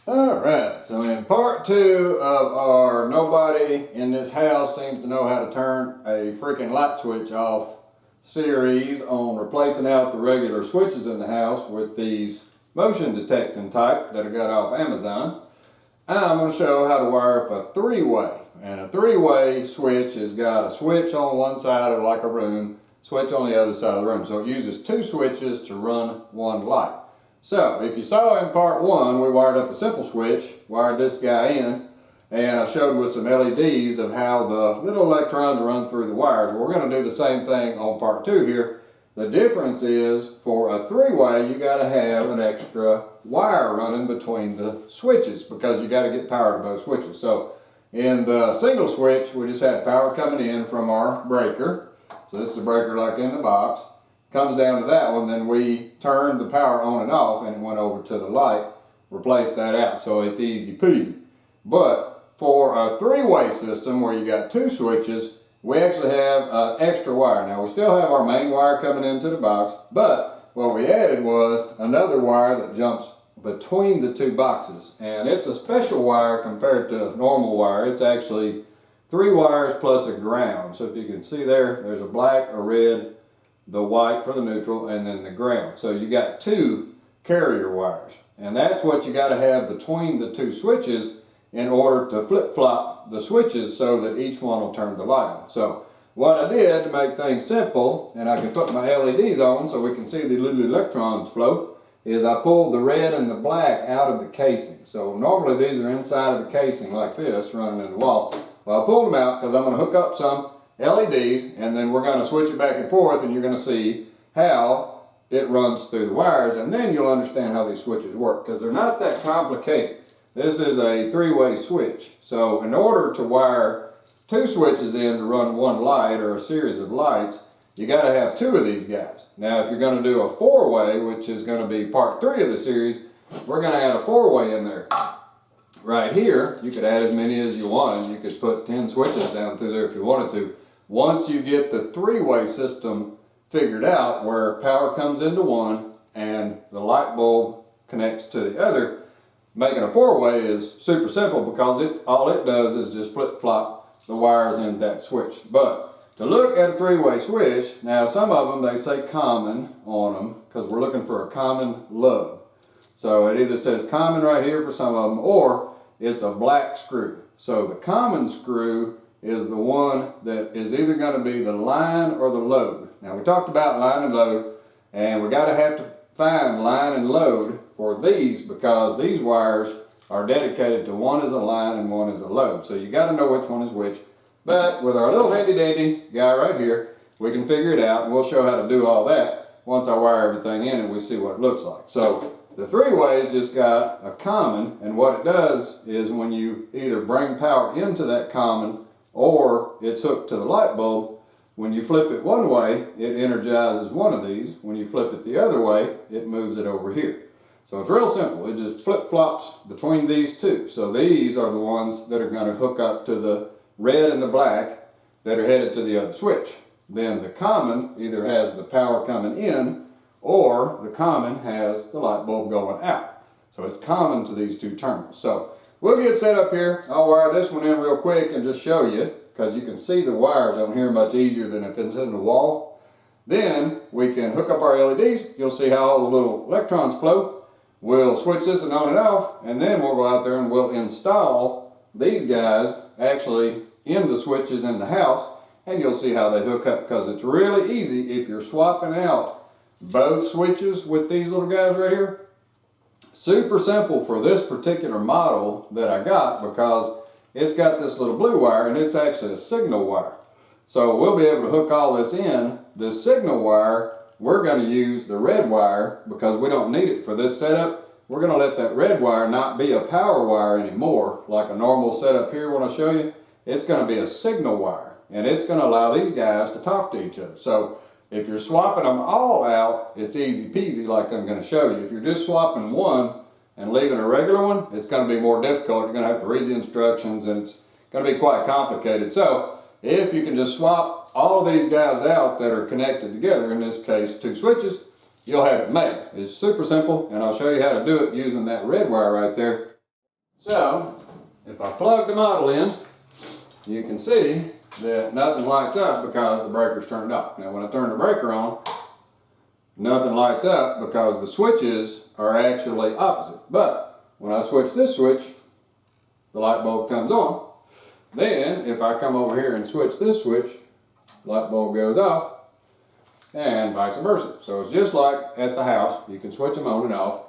Alright, so in part two of our nobody in this house seems to know how to turn a freaking light switch off series on replacing out the regular switches in the house with these motion detecting type that I got off Amazon. I'm going to show how to wire up a three-way. And a three-way switch has got a switch on one side of like a room, switch on the other side of the room. So it uses two switches to run one light. So if you saw in part one, we wired up a simple switch, wired this guy in, and I showed with some LEDs of how the little electrons run through the wires. We're going to do the same thing on part two here. The difference is for a three-way, you got to have an extra wire running between the switches because you got to get power to both switches. So in the single switch, we just had power coming in from our breaker. So this is a breaker like in the box. Comes down to that one, then we turned the power on and off and it went over to the light, replaced that out, so it's easy peasy. But for a three-way system where you got two switches, we actually have an extra wire. Now we still have our main wire coming into the box, but what we added was another wire that jumps between the two boxes. And it's a special wire compared to normal wire. It's actually three wires plus a ground. So if you can see there, there's a black, a red, the white for the neutral, and then the ground. So you got two carrier wires. And that's what you got to have between the two switches in order to flip-flop the switches so that each one will turn the light on. So what I did to make things simple, and I can put my LEDs on so we can see the little electrons float, is I pulled the red and the black out of the casing. So normally these are inside of the casing like this, running in the wall. Well, I pulled them out because I'm going to hook up some LEDs, and then we're going to switch it back and forth, and you're going to see how it runs through the wires, and then you'll understand how these switches work because they're not that complicated. This is a three-way switch. So in order to wire two switches in to run one light or a series of lights, you got to have two of these guys. Now if you're going to do a four-way, which is going to be part three of the series, we're going to add a four-way in there. Right here, you could add as many as you wanted. You could put 10 switches down through there if you wanted to. Once you get the three-way system figured out where power comes into one and the light bulb connects to the other, making a four-way is super simple because all it does is just flip-flop the wires into that switch. But to look at a three-way switch, now some of them they say common on them because we're looking for a common lug. So it either says common right here for some of them or it's a black screw. So the common screw is the one that is either going to be the line or the load. Now we talked about line and load, and we got to have to find line and load for these because these wires are dedicated to one is a line and one is a load. So you got to know which one is which. But with our little handy dandy guy right here, we can figure it out, and we'll show how to do all that once I wire everything in and we see what it looks like. So the three-ways just got a common, and what it does is when you either bring power into that common or it's hooked to the light bulb, when you flip it one way, it energizes one of these. When you flip it the other way, it moves it over here. So it's real simple. It just flip-flops between these two. So these are the ones that are going to hook up to the red and the black that are headed to the other switch. Then the common either has the power coming in or the common has the light bulb going out. So it's common to these two terminals. So we'll get set up here. I'll wire this one in real quick and just show you because you can see the wires on here much easier than if it's in the wall. Then we can hook up our LEDs. You'll see how all the little electrons flow. We'll switch this and on and off, and then we'll go out there and we'll install these guys actually in the switches in the house, and you'll see how they hook up because it's really easy if you're swapping out both switches with these little guys right here. Super simple for this particular model that I got because it's got this little blue wire and it's actually a signal wire. So we'll be able to hook all this in. This signal wire, we're going to use the red wire because we don't need it for this setup. We're going to let that red wire not be a power wire anymore like a normal setup here when I show you. It's going to be a signal wire and it's going to allow these guys to talk to each other. So if you're swapping them all out, it's easy peasy like I'm going to show you. If you're just swapping one and leaving a regular one, it's going to be more difficult. You're going to have to read the instructions and it's going to be quite complicated. So if you can just swap all of these guys out that are connected together, in this case two switches, you'll have it made. It's super simple, and I'll show you how to do it using that red wire right there. So, if I plug the model in, you can see that nothing lights up because the breaker's turned off. Now when I turn the breaker on, nothing lights up because the switches are actually opposite. But when I switch this switch, the light bulb comes on. Then if I come over here and switch this switch, light bulb goes off, and vice versa. So it's just like at the house, you can switch them on and off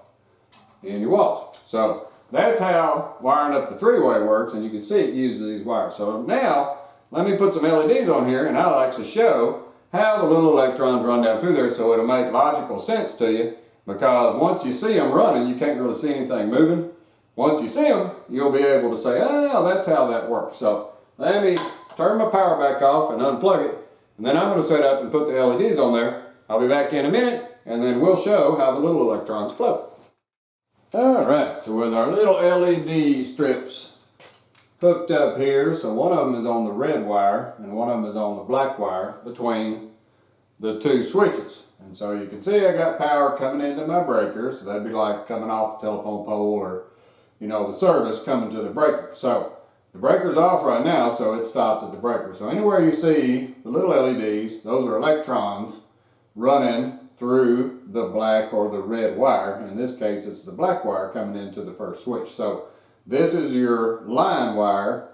in your walls. So that's how wiring up the three-way works, and you can see it uses these wires. So now, let me put some LEDs on here, and I'll actually show how the little electrons run down through there so it'll make logical sense to you, because once you see them running, you can't really see anything moving. Once you see them, you'll be able to say, oh, that's how that works. So let me turn my power back off and unplug it, and then I'm going to set up and put the LEDs on there. I'll be back in a minute, and then we'll show how the little electrons flow. Alright, so with our little LED strips hooked up here, so one of them is on the red wire and one of them is on the black wire between the two switches. And so you can see I got power coming into my breaker, so that'd be like coming off the telephone pole, or you know, the service coming to the breaker. So the breaker's off right now, so it stops at the breaker. So anywhere you see the little LEDs, those are electrons running through the black or the red wire. In this case, it's the black wire coming into the first switch. So this is your line wire,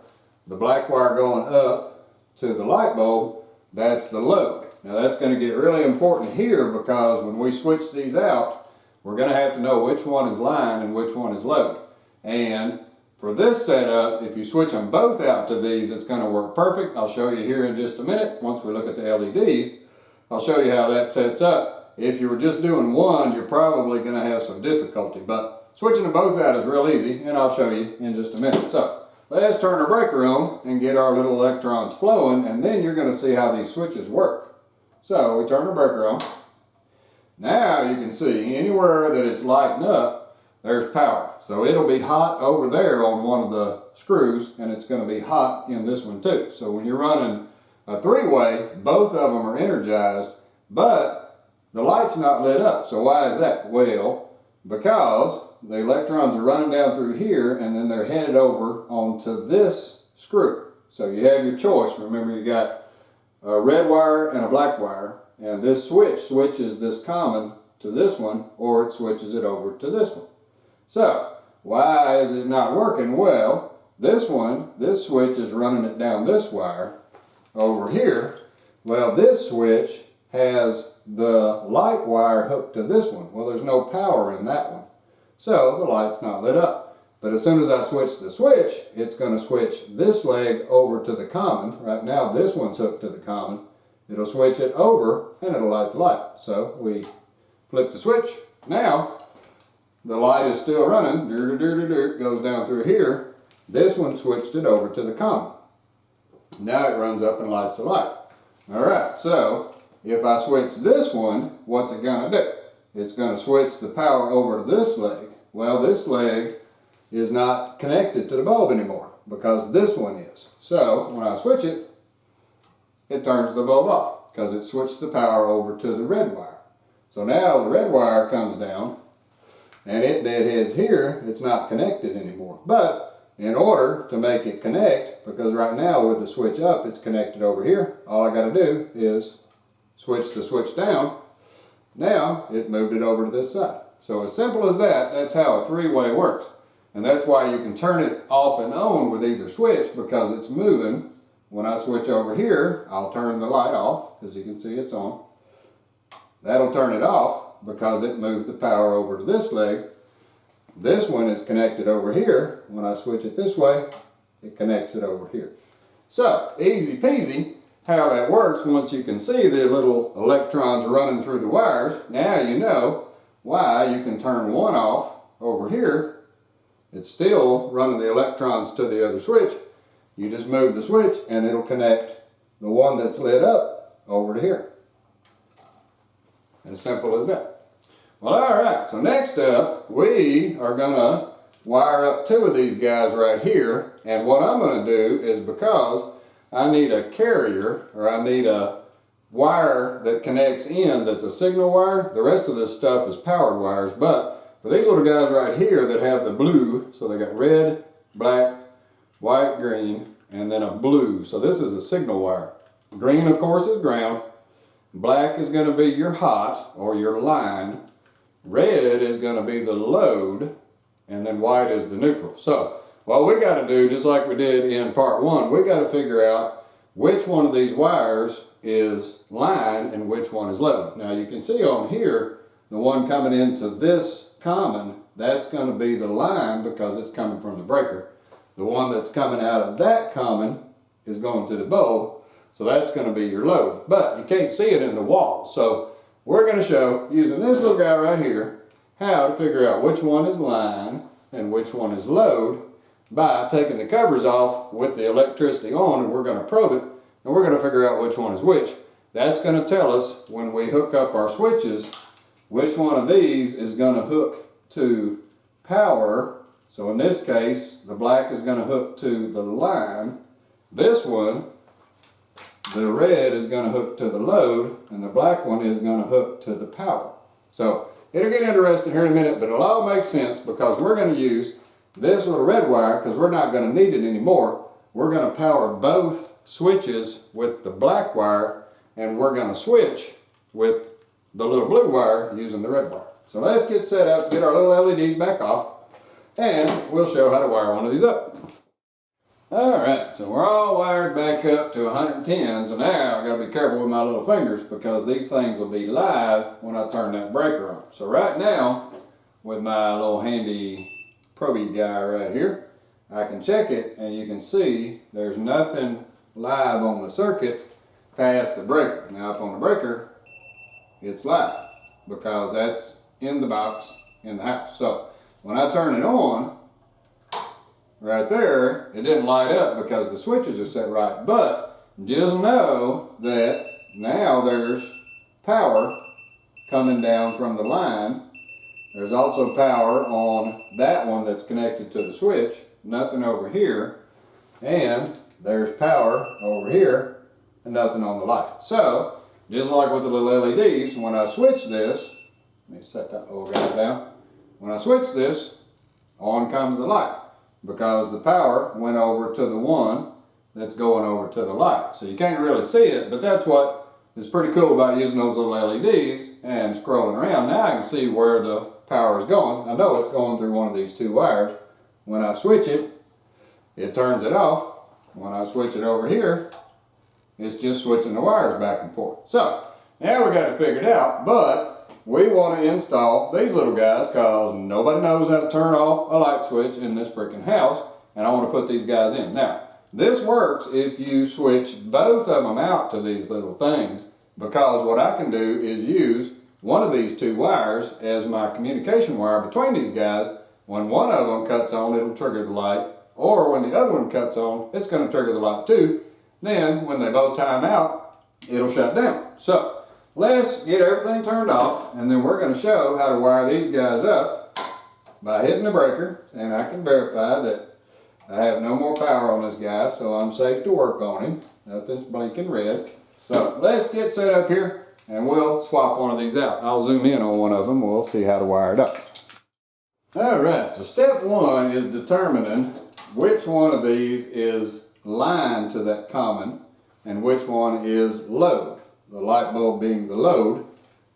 the black wire going up to the light bulb, that's the load. Now that's going to get really important here, because when we switch these out, we're going to have to know which one is line and which one is load. And for this setup, if you switch them both out to these, it's going to work perfect. I'll show you here in just a minute. Once we look at the LEDs, I'll show you how that sets up. If you were just doing one, you're probably going to have some difficulty, but switching them both out is real easy, and I'll show you in just a minute. So let's turn our breaker on and get our little electrons flowing, and then you're going to see how these switches work. So we turn the breaker on. Now you can see anywhere that it's lighting up, there's power. So it'll be hot over there on one of the screws, and it's going to be hot in this one too. So when you're running a three-way, both of them are energized, but the light's not lit up. So why is that? Well, because the electrons are running down through here, and then they're headed over onto this screw. So you have your choice. Remember, you got a red wire and a black wire, and this switch switches this common to this one, or it switches it over to this one. So why is it not working? Well, this switch is running it down this wire over here. Well, this switch has the light wire hooked to this one. Well, there's no power in that one, so the light's not lit up. But as soon as I switch the switch, it's going to switch this leg over to the common. Right now this one's hooked to the common. It'll switch it over and it'll light the light. So we flip the switch. Now the light is still running. It goes down through here. This one switched it over to the common. Now it runs up and lights the light. Alright, so if I switch this one, what's it going to do? It's going to switch the power over to this leg. Well, this leg is not connected to the bulb anymore because this one is. So when I switch it, it turns the bulb off because it switched the power over to the red wire. So now the red wire comes down and it deadheads here. It's not connected anymore. But in order to make it connect, because right now with the switch up, it's connected over here, all I got to do is switch the switch down. Now it moved it over to this side. So as simple as that, that's how a three-way works. And that's why you can turn it off and on with either switch, because it's moving. When I switch over here, I'll turn the light off, because you can see it's on. That'll turn it off because it moved the power over to this leg. This one is connected over here. When I switch it this way, it connects it over here. So, easy peasy how that works. Once you can see the little electrons running through the wires, now you know why you can turn one off over here. It's still running the electrons to the other switch. You just move the switch and it'll connect the one that's lit up over to here. As simple as that. Well, alright, so next up, we are going to wire up two of these guys right here. And what I'm going to do is, because I need a carrier, or I need a wire that connects in that's a signal wire. The rest of this stuff is powered wires, but for these little guys right here that have the blue, so they got red black, white, green, and then a blue. So this is a signal wire. Green, of course, is ground. Black is going to be your hot or your line. Red is going to be the load, and then white is the neutral. So what we got to do, just like we did in part one, we got to figure out which one of these wires is line and which one is load. Now you can see on here, the one coming into this common, that's going to be the line because it's coming from the breaker. The one that's coming out of that common is going to the bulb, so that's going to be your load. But you can't see it in the wall, so we're going to show, using this little guy right here, how to figure out which one is line and which one is load by taking the covers off with the electricity on, and we're going to probe it, and we're going to figure out which one is which. That's going to tell us when we hook up our switches which one of these is going to hook to power. So in this case, the black is going to hook to the line. This one, the red, is going to hook to the load, and the black one is going to hook to the power. So it'll get interesting here in a minute, but it'll all make sense because we're going to use this little red wire because we're not going to need it anymore. We're going to power both switches with the black wire, and we're going to switch with the little blue wire using the red wire. So let's get set up, get our little LEDs back off, and we'll show how to wire one of these up. Alright, so we're all wired back up to 110, so now I gotta be careful with my little fingers because these things will be live when I turn that breaker on. So right now, with my little handy probe guy right here, I can check it and you can see there's nothing live on the circuit past the breaker. Now up on the breaker, it's live because that's in the box in the house. So when I turn it on, right there, it didn't light up because the switches are set right. But just know that now there's power coming down from the line. There's also power on that one that's connected to the switch. Nothing over here. And there's power over here and nothing on the light. So just like with the little LEDs, when I switch this, let me set that little guy down. When I switch this, on comes the light because the power went over to the one that's going over to the light. So you can't really see it, but that's what is pretty cool about using those little LEDs and scrolling around. Now I can see where the power is going. I know it's going through one of these two wires. When I switch it, it turns it off. When I switch it over here, it's just switching the wires back and forth. So now we got it figured out, but we want to install these little guys because nobody knows how to turn off a light switch in this freaking house, and I want to put these guys in. Now, this works if you switch both of them out to these little things, because what I can do is use one of these two wires as my communication wire between these guys. When one of them cuts on, it'll trigger the light, or when the other one cuts on, it's going to trigger the light too. Then when they both time out, it'll shut down. So let's get everything turned off, and then we're going to show how to wire these guys up by hitting the breaker, and I can verify that I have no more power on this guy, so I'm safe to work on him. Nothing's blinking red. So let's get set up here, and we'll swap one of these out. I'll zoom in on one of them. We'll see how to wire it up. Alright, so step one is determining which one of these is line to that common and which one is load. The light bulb being the load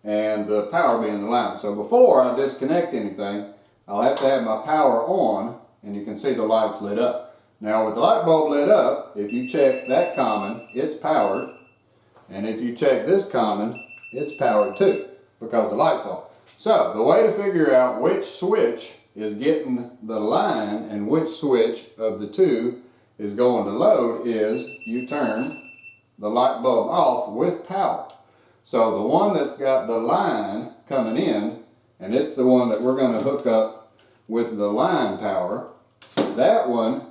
and the power being the line. So before I disconnect anything, I'll have to have my power on, and you can see the lights lit up. Now with the light bulb lit up, if you check that common, it's powered. And if you check this common, it's powered too, because the light's on. So the way to figure out which switch is getting the line and which switch of the two is going to load is you turn the light bulb off with power. So the one that's got the line coming in, and it's the one that we're going to hook up with the line power, that one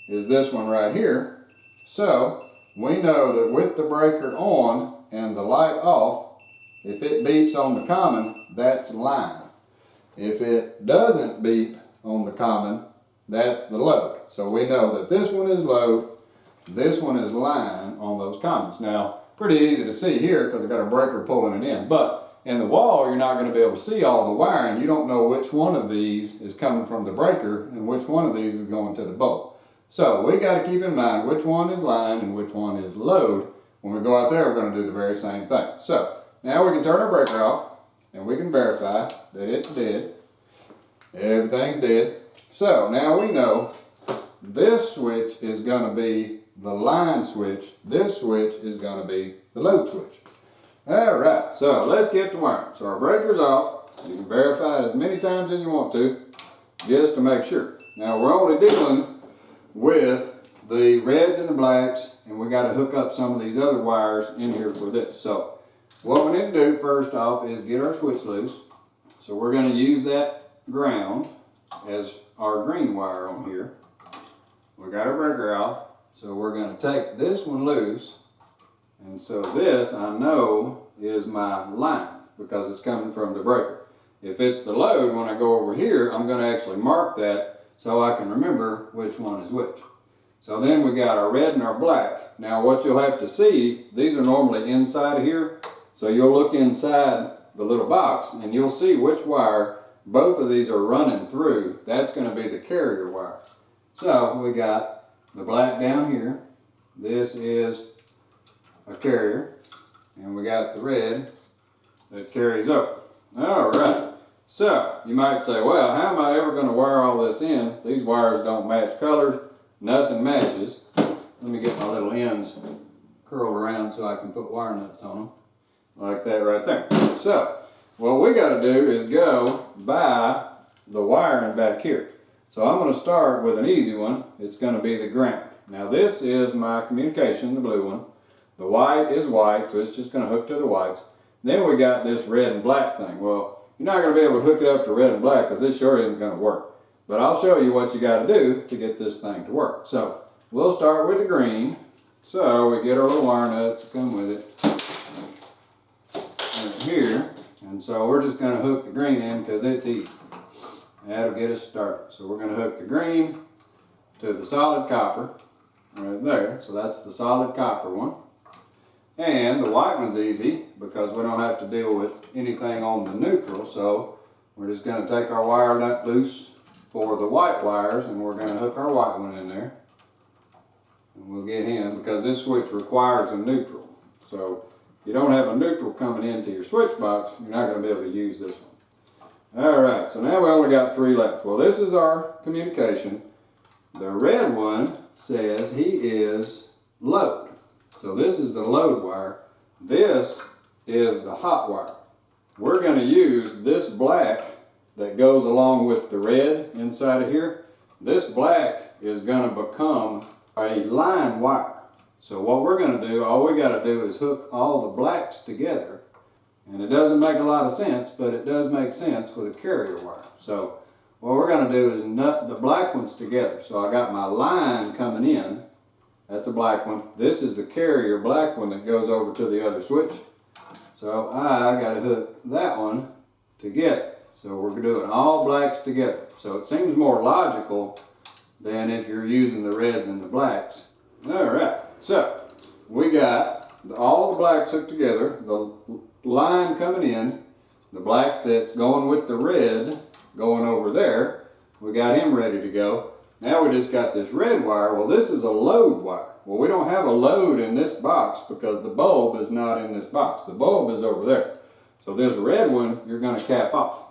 is this one right here. So we know that with the breaker on and the light off, if it beeps on the common, that's line. If it doesn't beep on the common, that's the load. So we know that this one is load, this one is line on those commons. Now, pretty easy to see here because I've got a breaker pulling it in. But In the wall, you're not going to be able to see all the wiring. You don't know which one of these is coming from the breaker and which one of these is going to the bulb. So we got to keep in mind which one is line and which one is load. When we go out there, we're going to do the very same thing. So now we can turn our breaker off and we can verify that it's dead. Everything's dead. So now we know this switch is going to be the line switch. This switch is going to be the load switch. Alright, so let's get to wiring. So our breaker's off. You can verify it as many times as you want to, just to make sure. Now we're only dealing with the reds and the blacks, and we got to hook up some of these other wires in here for this. So what we need to do first off is get our switch loose. So we're going to use that ground as our green wire on here. We got our breaker off, so we're going to take this one loose. And so this, I know, is my line because it's coming from the breaker. If it's the load, when I go over here, I'm going to actually mark that so I can remember which one is which. So then we got our red and our black. Now what you'll have to see, these are normally inside of here. So you'll look inside the little box and you'll see which wire both of these are running through. That's going to be the carrier wire. So we got the black down here. This is a carrier, and we got the red that carries over. All right, so you might say, well, how am I ever going to wire all this in? These wires don't match colors, nothing matches. Let me get my little ends curled around so I can put wire nuts on them, like that right there. So what we got to do is go by the wiring back here. So I'm going to start with an easy one. It's going to be the ground. Now this is my communication, the blue one. The white is white, so it's just going to hook to the whites. Then we got this red and black thing. Well, you're not going to be able to hook it up to red and black because this sure isn't going to work. But I'll show you what you got to do to get this thing to work. So we'll start with the green. So we get our little wire nuts, come with it, right here. And so we're just going to hook the green in because it's easy. That'll get us started. So we're going to hook the green to the solid copper right there. So that's the solid copper one. And the white one's easy because we don't have to deal with anything on the neutral. So we're just going to take our wire nut loose for the white wires and we're going to hook our white one in there. And we'll get him because this switch requires a neutral. So if you don't have a neutral coming into your switch box, you're not going to be able to use this one. Alright, so now we only got 3 left. Well, this is our communication. The red one says he is load. So this is the load wire. This is the hot wire. We're going to use this black that goes along with the red inside of here. This black is going to become a line wire. So what we're going to do, all we got to do is hook all the blacks together. And it doesn't make a lot of sense, but it does make sense with a carrier wire. So what we're going to do is nut the black ones together. So I got my line coming in. That's a black one. This is the carrier black one that goes over to the other switch. So I got to hook that one together. So we're doing all blacks together. So it seems more logical than if you're using the reds and the blacks. All right. So we got all the blacks hooked together. The line coming in. The black that's going with the red going over there. We got him ready to go. Now we just got this red wire. Well, this is a load wire. Well, we don't have a load in this box because the bulb is not in this box. The bulb is over there. So this red one, you're going to cap off.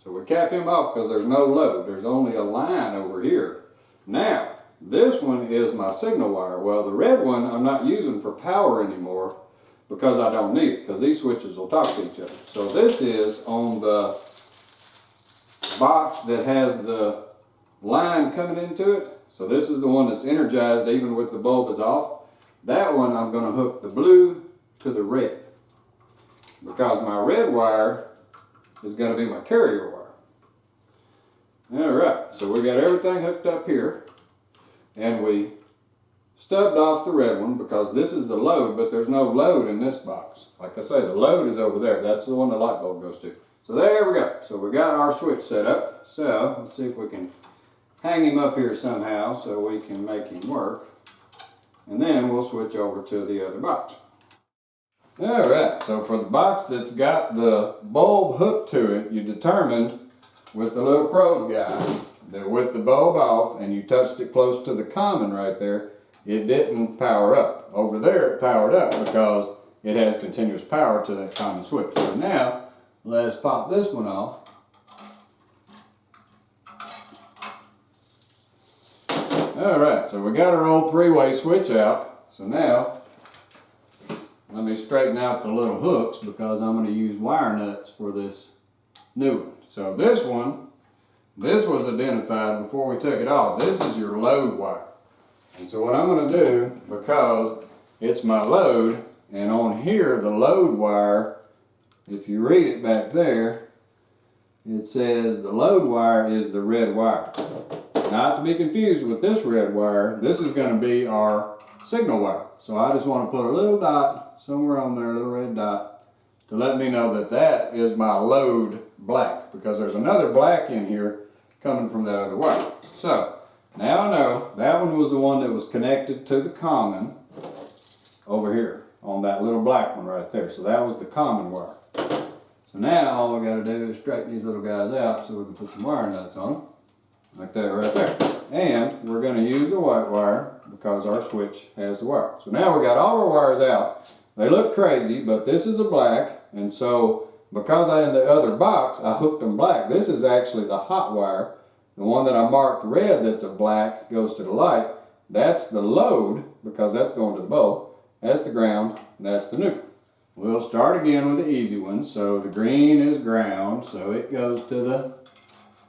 So we cap him off because there's no load. There's only a line over here. Now, this one is my signal wire. Well, the red one I'm not using for power anymore because I don't need it because these switches will talk to each other. So this is on the box that has the line coming into it. So this is the one that's energized even with the bulb is off. That one I'm going to hook the blue to the red because my red wire is going to be my carrier wire. Alright, so we got everything hooked up here and we stubbed off the red one because this is the load, but there's no load in this box. Like I say, the load is over there. That's the one the light bulb goes to. So there we go. So we got our switch set up. So let's see if we can hang him up here somehow so we can make him work. And then we'll switch over to the other box. Alright, so for the box that's got the bulb hooked to it, you determined with the little probe guy that with the bulb off and you touched it close to the common right there, it didn't power up. Over there it powered up because it has continuous power to that common switch. So now, let's pop this one off. Alright, so we got our old three-way switch out. So now, let me straighten out the little hooks because I'm going to use wire nuts for this new one. So this one, this was identified before we took it off. This is your load wire. And so what I'm going to do, because it's my load, and on here the load wire, if you read it back there, it says the load wire is the red wire. Not to be confused with this red wire, this is going to be our signal wire. So I just want to put a little dot somewhere on there, a little red dot, to let me know that that is my load black, because there's another black in here coming from that other wire. So now I know that one was the one that was connected to the common over here on that little black one right there. So that was the common wire. So now all we got to do is straighten these little guys out so we can put some wire nuts on them. Like that right there. And we're going to use the white wire because our switch has the wire. So now we got all our wires out. They look crazy, but this is a black, and so because in the other box I hooked them black, this is actually the hot wire. The one that I marked red that's a black goes to the light. That's the load because that's going to the bulb. That's the ground, and that's the neutral. We'll start again with the easy one. So the green is ground, so it goes to the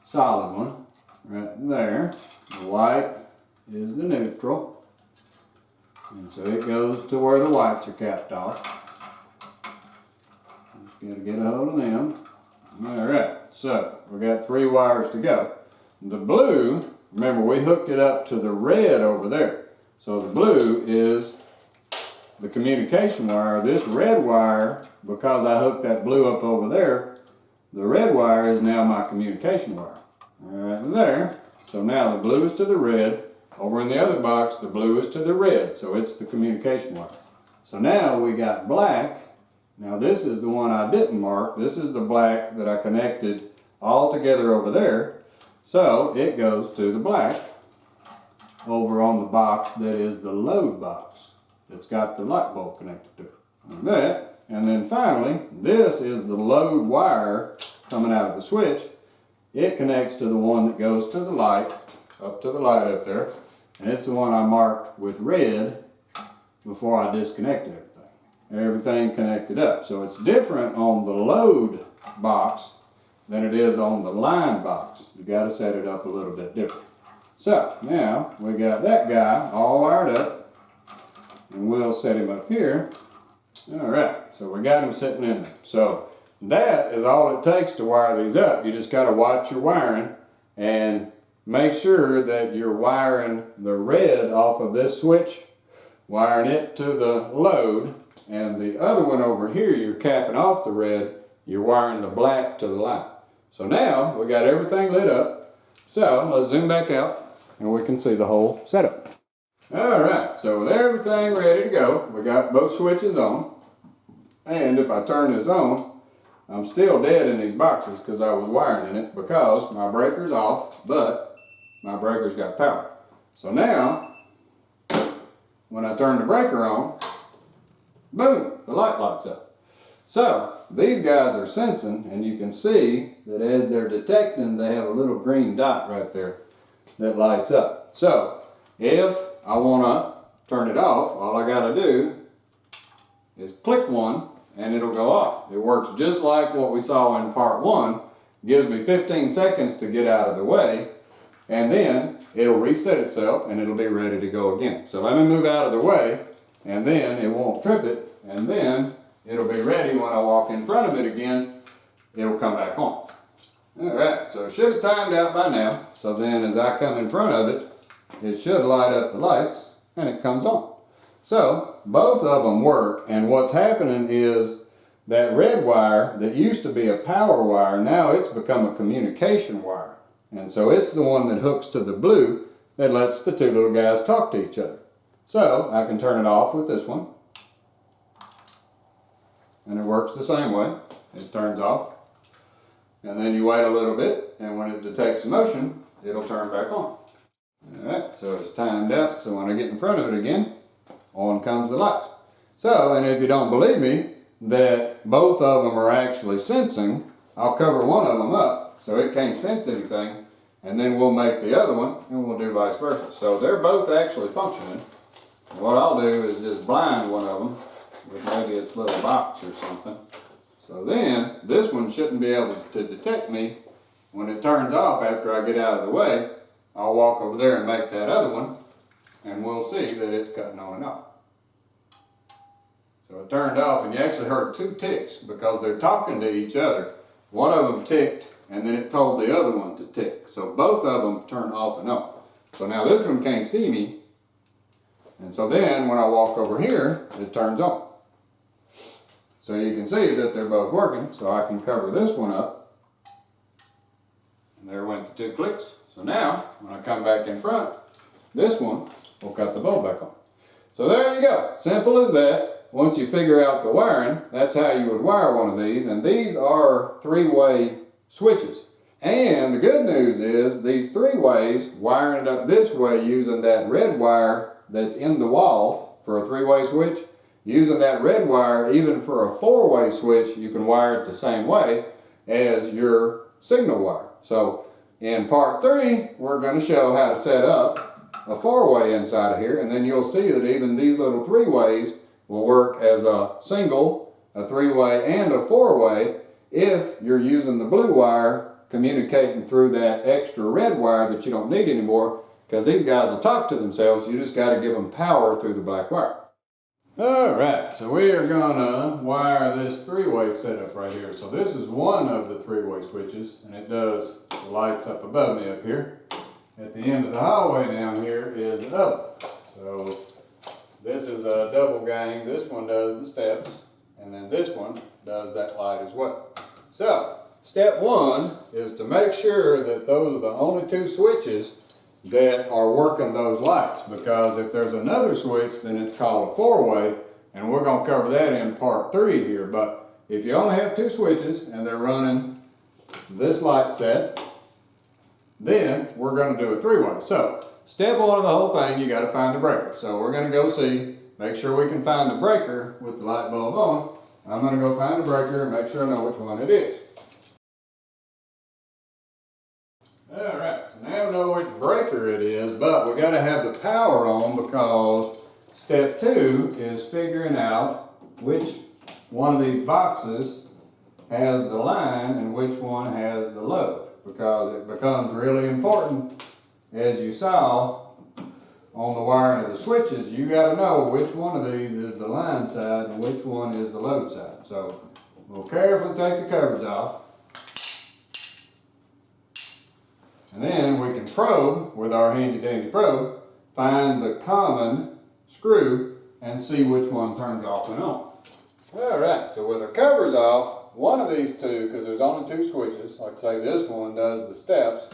solid one. Right there. The white is the neutral. And so it goes to where the whites are capped off. Just got to get a hold of them. Alright, so we got 3 wires to go. The blue, remember we hooked it up to the red over there. So the blue is the communication wire. This red wire, because I hooked that blue up over there, the red wire is now my communication wire. Right there. So now the blue is to the red. Over in the other box, the blue is to the red. So it's the communication wire. So now we got black. Now this is the one I didn't mark. This is the black that I connected all together over there. So it goes to the black over on the box that is the load box. It's got the light bulb connected to it. Like that. And then finally, this is the load wire coming out of the switch. It connects to the one that goes to the light, up to the light up there. And it's the one I marked with red before I disconnected everything. Everything connected up. So it's different on the load box than it is on the line box. You got to set it up a little bit different. So now we got that guy all wired up. And we'll set him up here. Alright, so we got him sitting in there. So that is all it takes to wire these up. You just got to watch your wiring and make sure that you're wiring the red off of this switch, wiring it to the load, and the other one over here you're capping off the red, you're wiring the black to the light. So now we got everything lit up. So let's zoom back out and we can see the whole setup. Alright, so with everything ready to go, we got both switches on. And if I turn this on, I'm still dead in these boxes because I was wiring in it because my breaker's off, but my breaker's got power. So now, when I turn the breaker on, boom, the light lights up. So these guys are sensing, and you can see that as they're detecting, they have a little green dot right there that lights up. So if I want to turn it off, all I got to do is click one and it'll go off. It works just like what we saw in part 1. Gives me 15 seconds to get out of the way, and then it'll reset itself and it'll be ready to go again. So let me move out of the way, and then it won't trip it, and then it'll be ready when I walk in front of it again, it'll come back on. Alright, so it should have timed out by now. So then as I come in front of it, it should light up the lights and it comes on. So both of them work, and what's happening is that red wire that used to be a power wire, now it's become a communication wire. And so it's the one that hooks to the blue that lets the 2 little guys talk to each other. So I can turn it off with this one. and it works the same way. It turns off, and then you wait a little bit, and when it detects motion, it'll turn back on. Alright, so it's timed out, so when I get in front of it again, on comes the lights. So, and if you don't believe me, that both of them are actually sensing, I'll cover one of them up so it can't sense anything, and then we'll make the other one, and we'll do vice versa. So they're both actually functioning. And what I'll do is just blind one of them with maybe its little box or something. So then, this one shouldn't be able to detect me. When it turns off after I get out of the way, I'll walk over there and make that other one, and we'll see that it's cutting on and off. So it turned off, and you actually heard two ticks because they're talking to each other. One of them ticked, and then it told the other one to tick. So both of them turn off and on. So now this one can't see me, and so then when I walk over here, it turns on. So you can see that they're both working, so I can cover this one up. And there went the 2 clicks. So now, when I come back in front, this one will cut the bulb back on. So there you go, simple as that. Once you figure out the wiring, that's how you would wire one of these, and these are 3-way switches. And the good news is, these 3 ways, wiring it up this way using that red wire that's in the wall for a 3-way switch, using that red wire even for a 4-way switch, you can wire it the same way as your signal wire. So in part 3, we're going to show how to set up a 4-way inside of here, and then you'll see that even these little 3 ways will work as a single, a 3-way, and a 4-way if you're using the blue wire communicating through that extra red wire that you don't need anymore, because these guys will talk to themselves. You just got to give them power through the black wire. Alright, so we are gonna wire this 3-way setup right here. So this is one of the 3-way switches, and it does the lights up above me up here. At the end of the hallway down here is the other. So this is a double gang. This one does the steps, and then this one does that light as well. So step 1 is to make sure that those are the only 2 switches that are working those lights, because if there's another switch, then it's called a 4-way, and we're going to cover that in part 3 here. But if you only have 2 switches and they're running this light set, then we're going to do a 3-way. So step 1 of the whole thing, you got to find the breaker. So we're going to go see, make sure we can find the breaker with the light bulb on. I'm going to go find the breaker and make sure I know which one it is. Alright, so now we know which breaker it is, but we got to have the power on, because step 2 is figuring out which one of these boxes has the line and which one has the load, because it becomes really important, as you saw on the wiring of the switches. You got to know which one of these is the line side and which one is the load side. So we'll carefully take the covers off. And then we can probe with our handy dandy probe, find the common screw and see which one turns off and on. Alright, so with our covers off, one of these 2, because there's only 2 switches, like say this one does the steps,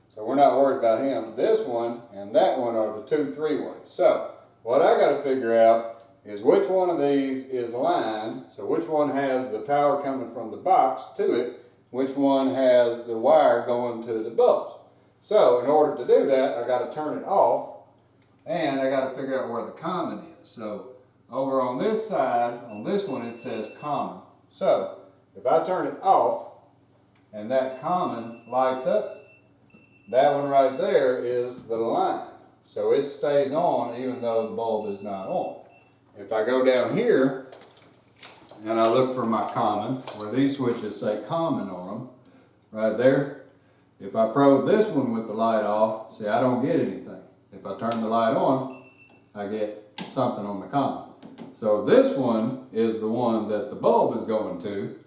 so we're not worried about him. This one and that one are the 2 3-ways. So what I got to figure out is which one of these is line, so which one has the power coming from the box to it, which one has the wire going to the bulbs. So in order to do that, I got to turn it off, and I got to figure out where the common is. So over on this side, on this one, it says common. So if I turn it off and that common lights up, that one right there is the line. So it stays on even though the bulb is not on. If I go down here and I look for my common, where these switches say common on them, right there, if I probe this one with the light off, see, I don't get anything. If I turn the light on, I get something on the common. So this one is the one that the bulb is going to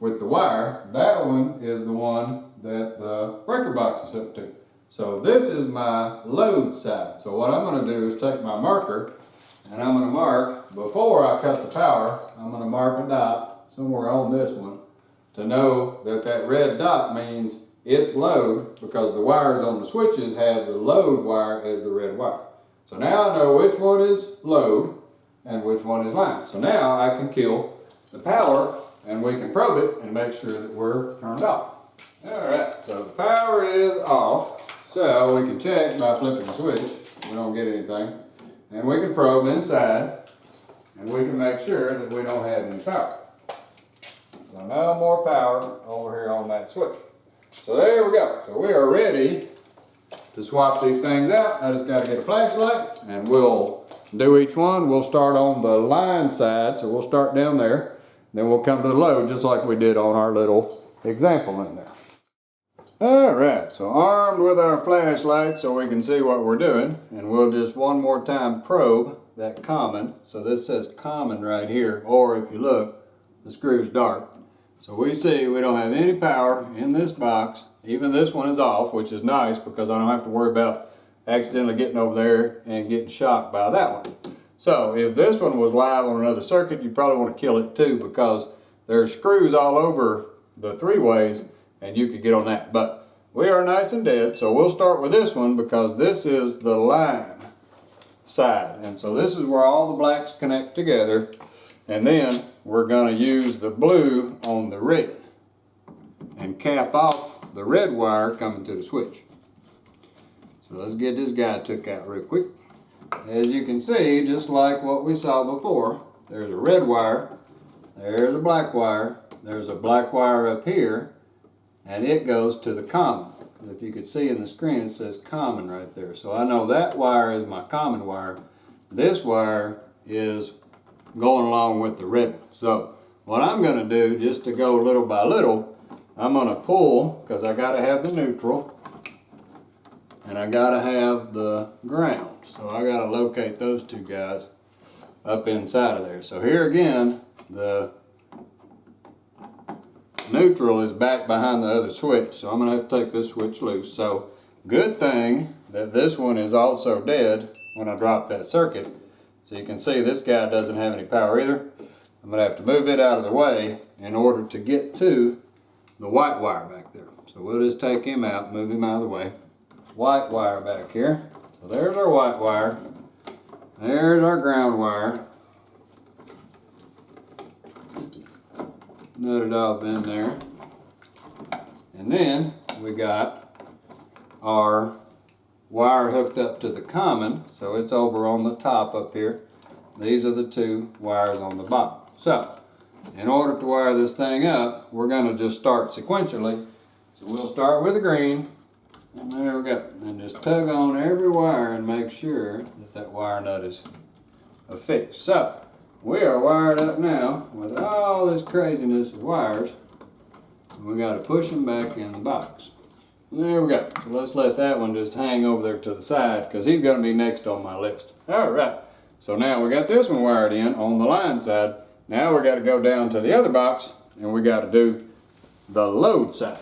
with the wire. That one is the one that the breaker box is hooked to. So this is my load side. So what I'm going to do is take my marker, and I'm going to mark, before I cut the power, I'm going to mark a dot somewhere on this one to know that that red dot means it's load, because the wires on the switches have the load wire as the red wire. So now I know which one is load and which one is line. So now I can kill the power and we can probe it and make sure that we're turned off. Alright, so the power is off. So we can check by flipping the switch. We don't get anything. And we can probe inside and we can make sure that we don't have any power. So no more power over here on that switch. So there we go. So we are ready to swap these things out. I just got to get a flashlight and we'll do each one. We'll start on the line side. So we'll start down there. Then we'll come to the load just like we did on our little example in there. Alright, so armed with our flashlight so we can see what we're doing. And we'll just one more time probe that common. So this says common right here. Or if you look, the screw's dark. So we see we don't have any power in this box. Even this one is off, which is nice because I don't have to worry about accidentally getting over there and getting shocked by that one. So if this one was live on another circuit, you probably want to kill it too because there's screws all over the three-ways and you could get on that. But we are nice and dead, so we'll start with this one because this is the line side. And so this is where all the blacks connect together. And then we're going to use the blue on the red and cap off the red wire coming to the switch. So let's get this guy took out real quick. As you can see, just like what we saw before, there's a red wire, there's a black wire, there's a black wire up here, and it goes to the common. If you could see in the screen, it says common right there. So I know that wire is my common wire. This wire is going along with the red one. So what I'm going to do, just to go little by little, I'm going to pull, because I got to have the neutral, and I got to have the ground. So I got to locate those two guys up inside of there. So here again, the neutral is back behind the other switch. So I'm going to have to take this switch loose. So good thing that this one is also dead when I drop that circuit. So you can see this guy doesn't have any power either. I'm going to have to move it out of the way in order to get to the white wire back there. So we'll just take him out, move him out of the way. White wire back here. So there's our white wire. There's our ground wire. Nut it off in there. And then we got our wire hooked up to the common, so it's over on the top up here. These are the two wires on the bottom. So, in order to wire this thing up, we're going to just start sequentially. So we'll start with the green, and there we go. And just tug on every wire and make sure that that wire nut is affixed. So, we are wired up now with all this craziness of wires. We got to push them back in the box. There we go. So let's let that one just hang over there to the side because he's going to be next on my list. All right. So now we got this one wired in on the line side. Now we got to go down to the other box and we got to do the load side.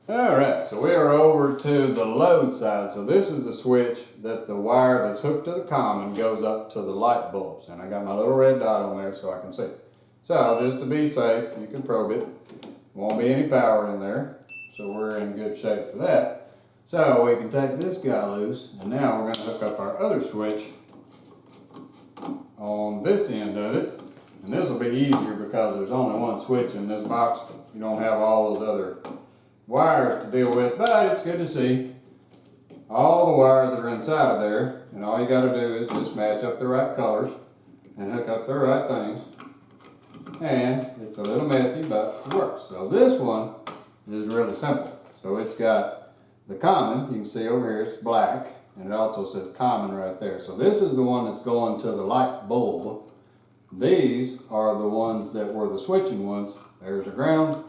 All right. So we are over to the load side. So this is the switch that the wire that's hooked to the common goes up to the light bulbs. And I got my little red dot on there so I can see. So just to be safe, you can probe it. Won't be any power in there. So we're in good shape for that. So we can take this guy loose, and now we're going to hook up our other switch on this end of it. And this will be easier because there's only one switch in this box. You don't have all those other wires to deal with, but it's good to see all the wires that are inside of there. And all you got to do is just match up the right colors and hook up the right things. And it's a little messy, but it works. So this one is really simple. So it's got the common, you can see over here it's black, and it also says common right there. So this is the one that's going to the light bulb. These are the ones that were the switching ones. There's the ground,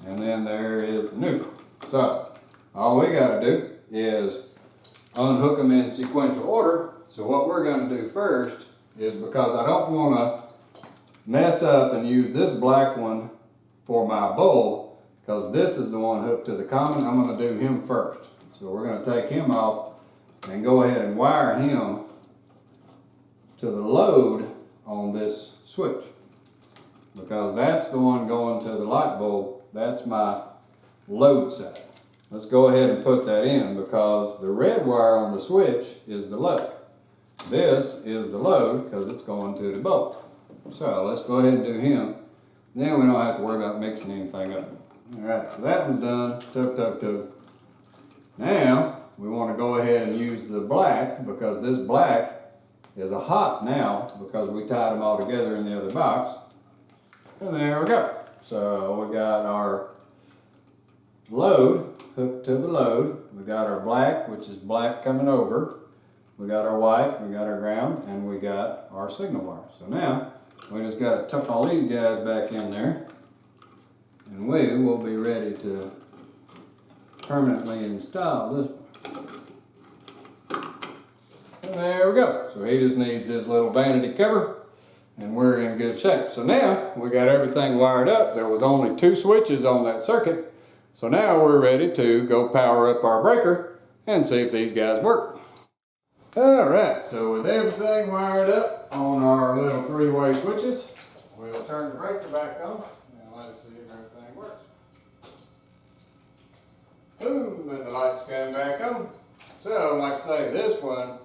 and then there is the neutral. So all we got to do is unhook them in sequential order. So what we're going to do first is, because I don't want to mess up and use this black one for my bulb, because this is the one hooked to the common, I'm going to do him first. So we're going to take him off and go ahead and wire him to the load on this switch, because that's the one going to the light bulb. That's my load side. Let's go ahead and put that in, because the red wire on the switch is the load. This is the load because it's going to the bulb. So let's go ahead and do him. Then we don't have to worry about mixing anything up. Alright, so that one's done. Tuck. Now, we want to go ahead and use the black, because this black is a hot now, because we tied them all together in the other box. And there we go. So we got our load hooked to the load. We got our black, which is black coming over. We got our white, we got our ground, and we got our signal wire. So now, we just got to tuck all these guys back in there, and we will be ready to permanently install this one. And there we go. So he just needs this little vanity cover, and we're in good shape. So now, we got everything wired up. There was only 2 switches on that circuit. So now we're ready to go power up our breaker and see if these guys work. Alright, so with everything wired up on our little 3-way switches, we'll turn the breaker back on and let's see if everything works. Boom, and the lights come back on. So, like I say, this one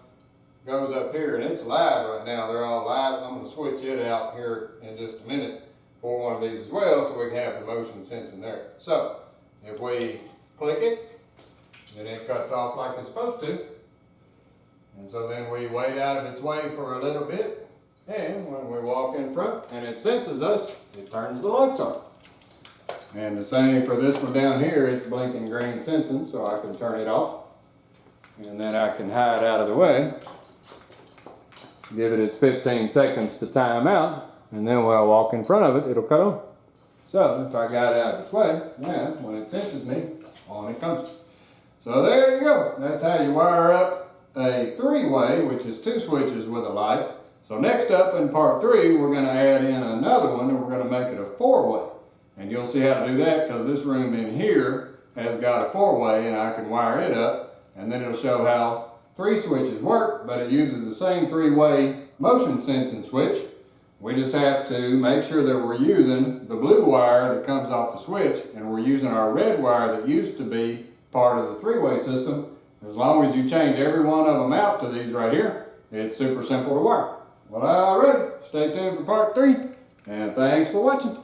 goes up here and it's live right now. They're all live. I'm going to switch it out here in just a minute for one of these as well so we can have the motion sensing there. So, if we click it, then it cuts off like it's supposed to. And so then we wait out of its way for a little bit, and when we walk in front and it senses us, it turns the lights on. And the same for this one down here, it's blinking green sensing, so I can turn it off. And then I can hide out of the way, give it its 15 seconds to time out, and then when I walk in front of it, it'll cut on. So if I got it out of its way, now when it senses me, on it comes. So there you go. That's how you wire up a 3-way, which is 2 switches with a light. So next up in part 3, we're going to add in another one, and we're going to make it a 4-way. And you'll see how to do that, because this room in here has got a 4-way, and I can wire it up, and then it'll show how 3 switches work, but it uses the same 3-way motion sensing switch. We just have to make sure that we're using the blue wire that comes off the switch, and we're using our red wire that used to be part of the 3-way system. As long as you change every one of them out to these right here, it's super simple to wire. Well, alright, stay tuned for part 3, and thanks for watching.